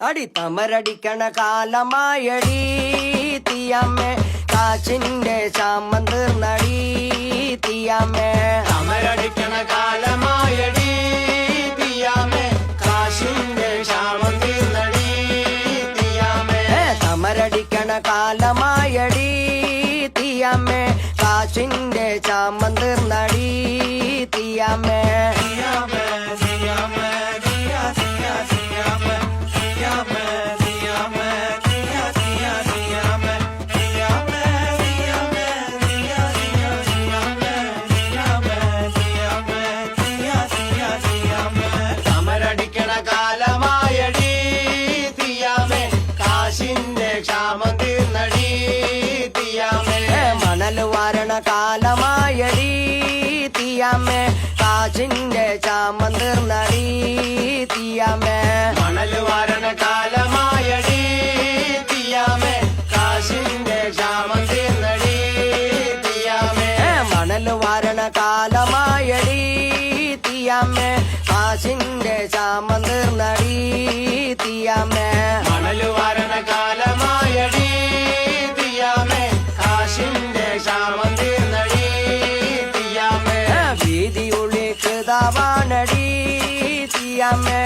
അടി തമരടിക്കണ കാലമായടി തീയമ്മേ കാച്ചിന്റെ ശാമം തീർന്നടി തീയമ്മേ തമരടിക്കണ കാലമായടി തീയാമേ കാശിന്റെ ക്ഷാമം തീർന്നടി തീയാമേ തമരടിക്കണ കാലമായടി തീയമ്മേ കാച്ചിന്റെ ശാമം തീർന്നടി തീയമ്മേ തീയാമേ തീയാമേ തീയാ തീയാ തീയാമേ തീയാമേ തീയാമേ തീയാ തീയാ തീയാമേ തീയാമേ തീയാമേ തീയാ തീയാ തീയാമേ തീയാമേ തീയാമേ തീയാ തീയാ തീയാമേ തമരടിക്കണ കാലമായടി തീയാമേ കാശിന്റെ ക്ഷാമം തീർന്നടി തീയാമേ മണൽ വാരണ കാലമായടി തീയമ്മേ കാച്ചിന്റെ ശാമം തീർന്നടി തീയമ്മേ മണൽ വാരണ കാലമായടി തീയാമേ കാശിന്റെ ക്ഷാമം തീർന്നടി തീയാമേ മണൽ വാരണ കാലമായടി തീയമ്മേ കാശിന്റെ ശാമം തീർന്നടി തീയമ്മേ മണൽ വാരണ കാലമായടി തീയാമേ കാശിന്റെ ക്ഷാമം തീർന്നടി തീയാമേ വീതിയുള്ളിൽ കൃതാവാണടി തീയമ്മേ